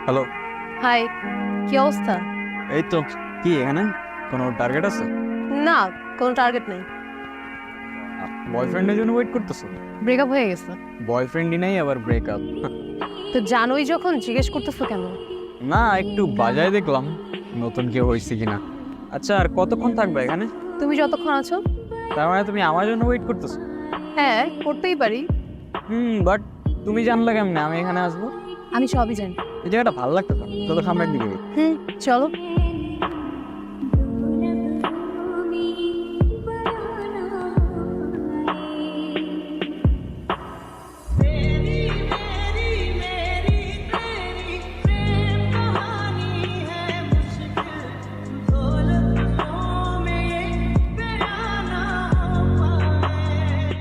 Hello. High, কি অবস্থা? এই তো। কি এখানে কোনো টার্গেট আছে? না, কোনো টার্গেট নেই। বয়ফ্রেন্ডের জন্য ওয়েট করতেছো? ব্রেকআপ হয়ে গেছে। বয়ফ্রেন্ডই নাই আবার ব্রেকআপ? তো জানোই যখন জিজ্ঞেস করতেছো কেন? না, একটু বাজায় দেখলাম নতুন কেউ হয়েছে কিনা। আচ্ছা, আর কতক্ষণ থাকবে এখানে? তুমি যতক্ষণ আছো। তার মানে তুমি আমার জন্য ওয়েট করতেছো? হ্যাঁ, করতেই পারি। বাট তুমি জানলে কেমনে আমি এখানে আসবো? আমি সবই জানি। এই জায়গাটা ভালো লাগতো তো, চলো খামের দিকে যাই। চলো।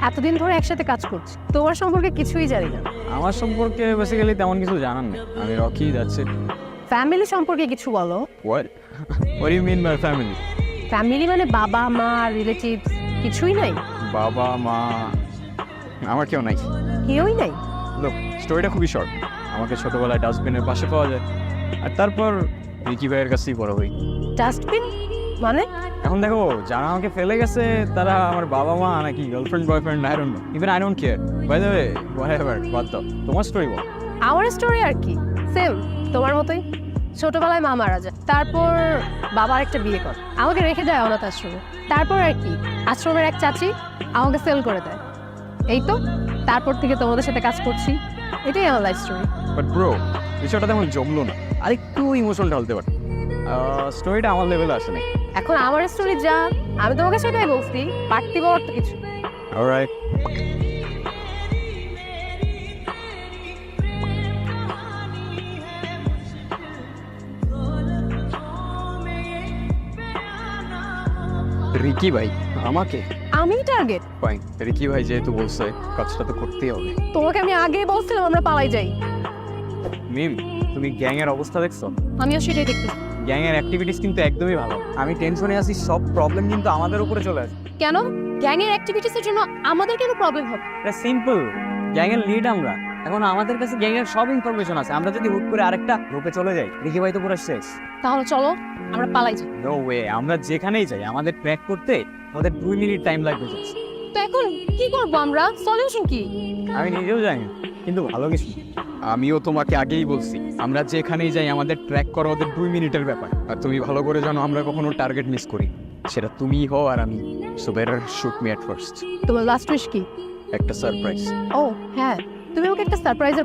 এতদিন ধরে একসাথে কাজ করছি, তোমার সম্পর্কে কিছুই জানি না। আমার সম্পর্কে বেসিক্যালি তেমন কিছু জানার নেই, আমি রকি যাচ্ছি। ফ্যামিলি সম্পর্কে কিছু বলো। What? What do you mean by family? Family মানে বাবা মা রিলেটিভস কিছুই নাই? বাবা মা আমার কেউ নাই। কেউই নাই? লোক, স্টোরিটা খুবই শর্ট। আমাকে ছোটবেলায় ডাস্টবিনের পাশে পাওয়া যায়, আর তারপর রিকি ভাইয়ের কাছেই বড় হই। ডাস্টবিন মানে? এখন দেখো, যারা আমাকে ফেলে গেছে তারা আমার বাবা মা নাকি girlfriend boyfriend, I don't know, even I don't care. By the way, whatever, বাদ দাও, তোমার স্টোরি বল। আমার স্টোরি আর কি, সেম তোমার মতোই। ছোটবেলায় মা মারা যায়, তারপর বাবার একটা বিয়ে করে আমাকে রেখে যায় অনাথ আশ্রমে। তারপর আর কি, আশ্রমের এক চাচি আমাকে সেল করে দেয়। এই তো, তারপর থেকে তোমাদের সাথে কাজ করছি। এটাই আমার লাইফ স্টোরি। বাট ব্রো, বিষয়টা তেমন জমলো না, আর একটু ইমোশন ঢালতে পারত। স্টোরিটা আমার লেভেলে আসে নাই। এখন আমার স্টোরি যা, আমি তোমাকে সেটাই বলছি, বাড়তি বলার তো কিছু। অলরাইট। রিকি ভাই আমাকে? আমি টার্গেট? ফাইন, রিকি ভাই যেহেতু বলছে, কাজটা তো করতেই হবে। তোমাকে আমি আগেই বলছিলাম আমরা পালাই যাই। মিম, তুমি গ্যাংয়ের অবস্থা দেখছো? আমিও সেটাই দেখতেছি। গ্যাংয়ের অ্যাক্টিভিটিস কিন্তু একদমই ভালো। আমি টেনশনে আছি, সব প্রবলেম কিন্তু আমাদের উপরে চলে আসে। কেন? গ্যাংয়ের অ্যাক্টিভিটিসের জন্য আমাদের কেন প্রবলেম হবে? এটা সিম্পল, গ্যাংয়ের লিড আমরা। এখন আমাদের কাছে গ্যাংয়ের সব ইনফরমেশন আছে। আমরা যদি হুট করে আরেকটা গ্রুপে চলে যাই, রিকি ভাই তো পুরো শেষ। তাহলে চলো আমরা পালাই যাই। নো ওয়ে, আমরা যেখানেই যাই আমাদের ট্র্যাক করতে আমাদের 2 মিনিট টাইম লাগবে just। তো এখন কি করবো আমরা? সলিউশন কি? আমি নিজেও জানি না, কিন্তু ভালো কিছু না। আমিও তোমাকে আগেই বলছি, আমরা যেখানেই যাই আমাদের ট্র্যাক করা ওদের 2 মিনিটের ব্যাপার। আর তুমি ভালো করে জানো আমরা কখনো টার্গেট মিস করি, সেটা তুমি হও আর আমি। So better shoot me at first. তোমার লাস্ট উইশ কি? একটা সারপ্রাইজ। ও হ্যাঁ, তুমি আমাকে একটা সারপ্রাইজের